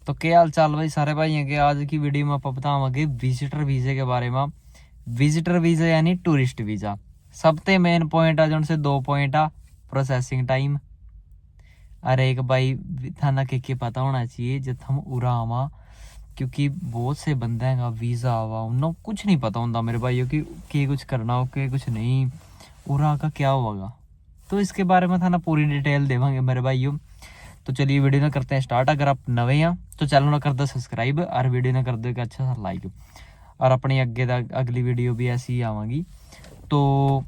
तो क्या हाल चाल भाई सारे भाई हैं कि आज की वीडियो में आप बतावांगे विजिटर वीजे के बारे में। विजिटर वीजा यानी टूरिस्ट वीजा। सबसे मेन पॉइंट आ जिनसे 2 पॉइंट आ प्रोसेसिंग टाइम। अरे एक भाई थाना के पता होना चाहिए जब हम उरा आवा, क्योंकि बहुत से बंदे का वीजा आवा उन्होंने कुछ नहीं पता होता मेरे भाइयों कि कुछ करना हो के कुछ नहीं, उरा का क्या होगा। तो इसके बारे में थाना पूरी डिटेल देवांगे मेरे भाइयों। तो चलिए वीडियो ना करते हैं स्टार्ट। अगर आप नवे हैं तो चैनल ना कर दो सब्सक्राइब और वीडियो ना कर दो अच्छा सा लाइक, और अपनी अगली वीडियो भी ऐसी ही आवागी। तो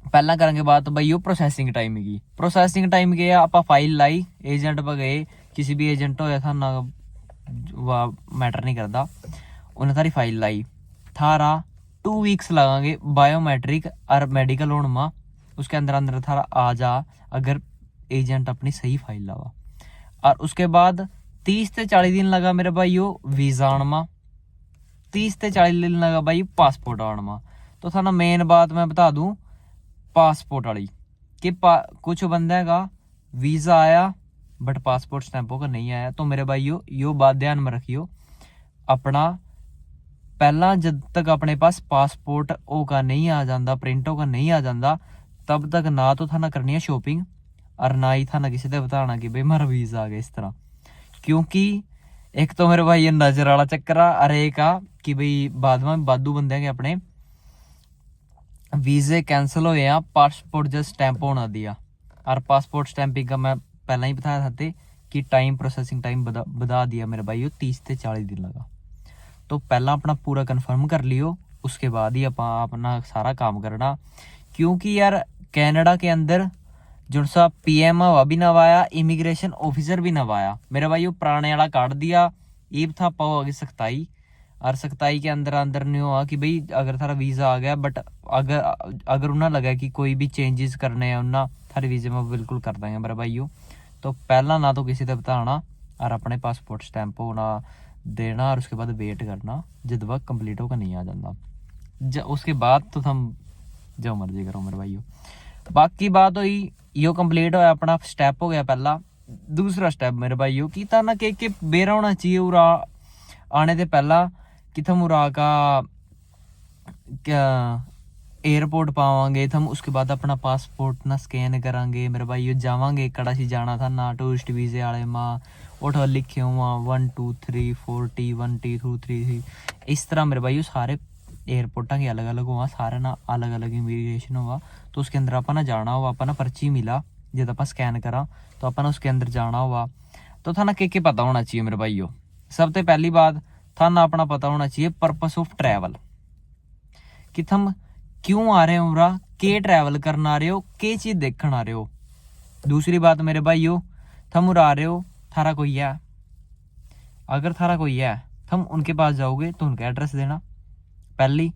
पहला करेंगे बात भाई वो प्रोसैसिंग टाइम की। प्रोसैसिंग टाइम के आप फाइल लाई एजेंट पर गए, किसी भी एजेंट होया था ना मैटर नहीं करता, उन्हें थारी फाइल लाई थारा 2 वीक्स लगाएंगे बायोमेट्रिक और मेडिकल होने में। उसके अंदर अंदर थारा आ जा अगर एजेंट अपनी सही फाइल लावा। और उसके बाद 30 से 40 दिन लगा मेरे भाई वो वीजा आने में, 30 से 40 दिन लगा भाई पासपोर्ट आने में। तो थाना मेन बात मैं बता दूं पासपोर्ट वाली कि कुछ बंदे का वीजा आया बट पासपोर्ट स्टैंपों का नहीं आया। तो मेरे भाइयों यो बात ध्यान में रखियो, अपना पहला जब तक अपने पास पासपोर्ट ओ का नहीं आ जाता, प्रिंटों का नहीं आ जाता, तब तक ना तो थाना करनी है शॉपिंग और ना ही थाना किसी से बताना कि भाई मेरा वीजा आ गया इस तरह। क्योंकि एक तो मेरे भाई ये नजर वाला चक्कर आ, अरे एक आ कि भाई बाद में बादू बंदे के अपने वीजे कैंसिल हो गया, पासपोर्ट जस्ट स्टैंप होना दिया। और पासपोर्ट स्टैंपिंग का मैं पहला ही बताया था कि टाइम प्रोसेसिंग टाइम बता दिया मेरे भाई 30 से 40 दिन लगा। तो पहला अपना पूरा कंफर्म कर लियो, उसके बाद ही अपना सारा काम करना। क्योंकि यार कनाडा के अंदर जो सा पीएम हवा भी नवाया, इमिग्रेशन ऑफिसर भी नवाया मेरे भाई पुराने वाला काट दिया। ये था पाओ आगे सख्ताई, और सख्ताई के अंदर अंदर नहीं हुआ कि भाई अगर थारा वीजा आ गया बट अगर अगर उन्हें लगा कि कोई भी चेंजेस करने हैं उन्हें थारे वीजे में बिल्कुल कर देंगे मेरे भाइयों। तो पहला ना तो किसी से बताना और अपने पासपोर्ट स्टैंप होना देना, और उसके बाद वेट करना जब वक्त कंप्लीट होकर नहीं आ जाता। उसके बाद तो हम जो मर्जी करो मेरे भाइयों। बाकी बात हुई यो कंप्लीट होया, अपना स्टेप हो गया पहला। दूसरा स्टेप मेरे भाइयों की था ना कि बेरा होना चाहिए उरा आने से पहला कि थम उरा का क्या एयरपोर्ट पावांगे थम। उसके बाद अपना पासपोर्ट ना स्कैन करांगे मेरे भाई जावांगे कड़ा सी जाना था ना टूरिस्ट वीजे वाले माँ उठो लिखे हुआ 1 2 3 4 T1 T2 3 इस तरह मेरे भाई सारे एयरपोर्टा के अलग अलग हुआ, सारे ना अलग अलग इमिग्रेशन हुआ। तो उसके अंदर अपना जाना हुआ, अपना पर्ची मिला जब अपन स्कैन करा तो अपना उसके अंदर जाना हुआ। तो था ना के पता होना चाहिए मेरे भाइयों। सबसे पहली बात था ना अपना पता होना चाहिए पर्पस ऑफ ट्रैवल, कि थम क्यों आ रहे हो उरा, के ट्रैवल करना आ रहे हो, के चीज देखना आ रहे हो। दूसरी बात मेरे भाइयों, थम उरा आ रहे हो थारा कोई है, अगर थारा कोई है थम उनके पास जाओगे तो उनका एड्रेस देना पहली।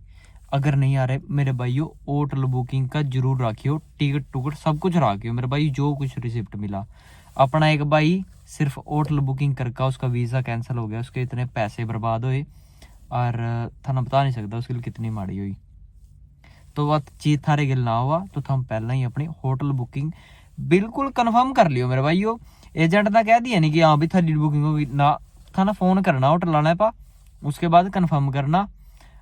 अगर नहीं आ रहे मेरे भाइयों होटल बुकिंग का जरूर रखियो, टिकट टुकट सब कुछ रखियो मेरे भाई, जो कुछ रिसिप्ट मिला। अपना एक भाई सिर्फ होटल बुकिंग करके उसका वीजा कैंसिल हो गया, उसके इतने पैसे बर्बाद हुए और थाना बता नहीं सकता उसके लिए कितनी माड़ी हुई। तो वह चीज थारे गिल ना हुआ तो थम पहले ही अपनी होटल बुकिंग बिल्कुल कंफर्म कर लियो मेरे भाइयों। एजेंट ना कह दिया नहीं कि हाँ भी थारी बुकिंग होगी ना, थाना फोन करना होटल वाले पा, उसके बाद कंफर्म करना।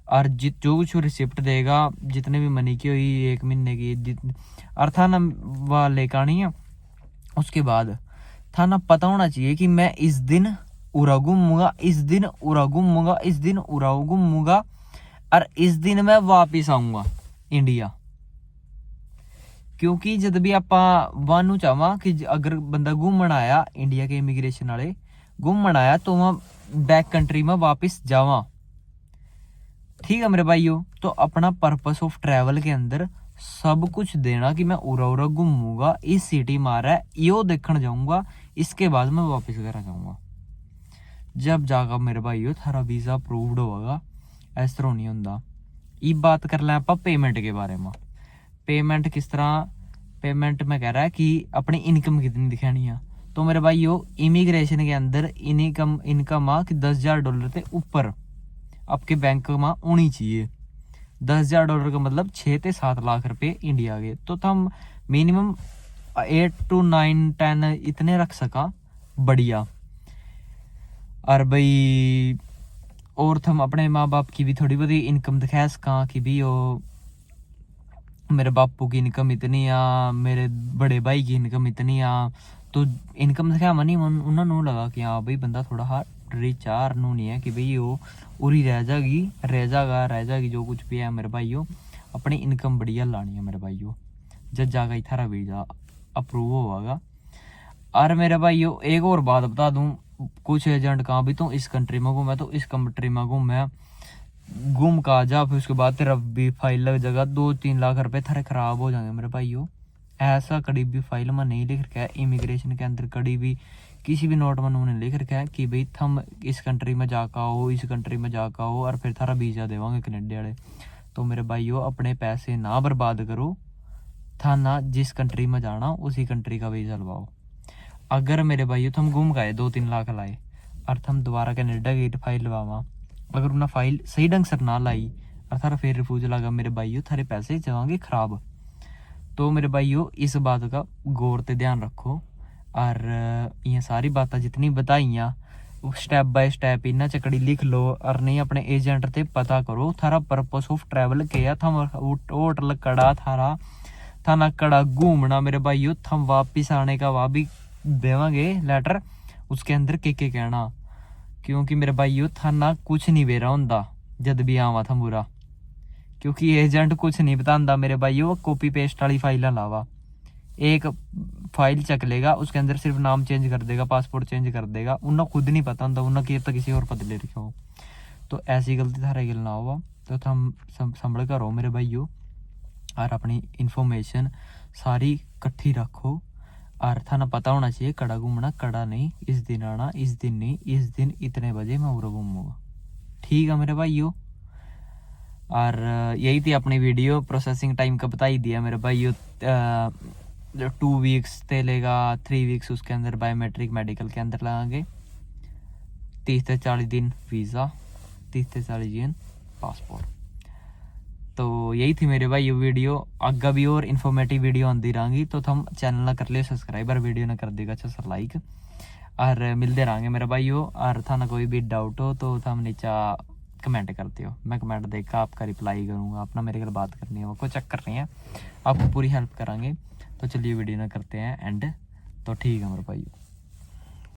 और जो कुछ रिसिप्ट देगा जितने भी मनी की हुई 1 महीने की और थाना वह लेकर आनी है। उसके बाद थाना पता होना चाहिए कि मैं इस दिन उरा घूमूंगा, इस दिन उरा घूमूंगा, इस दिन उरा घूमूंगा और इस दिन मैं वापिस आऊंगा इंडिया। क्योंकि जब भी आप वानू चाहवा कि अगर बंदा घूमन आया इंडिया के इमिग्रेशन वाले घूमन आया तो वहां बैक कंट्री में वापिस जावा, ठीक है मेरे भाइयों। तो अपना पर्पस ऑफ ट्रैवल के अंदर सब कुछ देना कि मैं उरा उरा घूमूंगा, इस सिटी मारा है यो देखने जाऊंगा, इसके बाद मैं वापस घर आ जाऊंगा। जब जाकर मेरे भाइयों थारा वीजा अप्रूव्ड होगा, इस तरह नहीं होता। ये बात कर लें आप पेमेंट के बारे में। पेमेंट किस तरह, पेमेंट में कह रहा है कि अपनी इनकम कितनी दिखानी है। तो मेरे भाइयों इमिग्रेशन के अंदर इनकम आ कि $10,000 से ऊपर आपके बैंक में होनी चाहिए। $10,000 का मतलब 6 से 7 लाख रुपए इंडिया के। तो हम मिनिमम 8 to 9 10 इतने रख सका बढ़िया। और भाई और थम अपने माँ बाप की भी थोड़ी बहुत इनकम दिखा सका कि भी वो मेरे बापू की इनकम इतनी आ, मेरे बड़े भाई की इनकम इतनी आ, तो इनकम दिखावा नहीं उन्होंने लगा कि हाँ भाई बंदा थोड़ा हा रिच आ, नू नहीं है कि भाई वो उरी रह जाएगी जो कुछ भी है मेरे भाइयों, अपनी इनकम बढ़िया लानी है मेरे भाइयों, जब जाकर इथारा वीजा अप्रूव होगा। और मेरे भाइयों एक और बात बता दूं, कुछ एजेंट कहाँ भी तो इस कंट्री में घूमे तो इस कंट्री में घूमे घूम का जा, फिर उसके बाद तेरा भी फाइल लग जाएगा, 2-3 लाख रुपए थारे खराब हो जाएंगे मेरे भाइयों। ऐसा कड़ी भी फाइल में नहीं लिख रखा है, इमिग्रेशन के अंदर कड़ी भी किसी भी नोट में उन्होंने लिख रखा है कि भाई थम इस कंट्री में जाकर आओ, इस कंट्री में जाकर आओ और फिर थारा वीजा देवांगे कनेडा वाले। तो मेरे भाइयों अपने पैसे ना बर्बाद करो, था ना जिस कंट्री में जाना उसी कंट्री का वीजा लगवाओ। अगर मेरे भाइयों थम घूम गए 2-3 लाख लाए और थम दोबारा कनेडा की फाइल लवावा, अगर उन्हें फाइल सही ढंग से ना लाई और थारा फिर रिफ्यूज लगा मेरे भाइयों, थारे पैसे जाएंगे खराब। तो मेरे भाइयों इस बात का गौर से ध्यान रखो। और ये सारी बातें जितनी बताइयाँ स्टेप बाय स्टेप इन्ना चकड़ी लिख लो और नहीं अपने एजेंट से पता करो थारा पर्पस ऑफ ट्रैवल क्या थम होटल कड़ा थारा थाना कड़ा घूमना मेरे भाइयों, थम वापिस आने का वहाँ भी देवांगे लेटर, उसके अंदर के कहना, क्योंकि मेरे भाइयों थाना कुछ नहीं बेरा होंदा जद भी आवा था बुरा, क्योंकि एजेंट कुछ नहीं बतांदा मेरे भाइयों, कॉपी पेस्ट वाली फाइल लावा, एक फाइल चक लेगा उसके अंदर सिर्फ नाम चेंज कर देगा, पासपोर्ट चेंज कर देगा, उन्हें खुद नहीं पता होंदा, उन्हें कि किसी और पद ले रखे हो। तो ऐसी गलती थारे गिल ना हुआ, तो थम संभल कर हो मेरे भाइयों और अपनी इंफॉर्मेशन सारी इकट्ठी रखो। और थाना पता होना चाहिए कड़ा घूमना कड़ा नहीं, इस दिन आना इस दिन नहीं, इस दिन इतने बजे मैं उरा घूमूंगा, ठीक है मेरे भाइयों। और यही थी अपनी वीडियो, प्रोसेसिंग टाइम का बता ही दिया मेरे भाइयों, 2 वीक्स ते लेगा, 3 वीक्स उसके अंदर बायोमेट्रिक मेडिकल के अंदर लगाएंगे, 30 से 40 दिन वीज़ा, 30 से 40 दिन पासपोर्ट। तो यही थी मेरे भाई ये वीडियो, आगे भी और इन्फॉर्मेटिव वीडियो आती रहेंगी, तो थम चैनल ना कर लियो सब्सक्राइब और वीडियो ना कर देगा अच्छा सा लाइक, और मिलते रहेंगे मेरे भाइयों। और था ना कोई भी डाउट हो तो थम नीचा कमेंट करते हो, मैं कमेंट देखकर आपका रिप्लाई करूँगा, अपना मेरे घर बात करनी है वो कोई चक्कर नहीं है, आपको पूरी हेल्प करांगे। तो चलिए वीडियो ना करते हैं एंड, तो ठीक है मेरे भाइयों।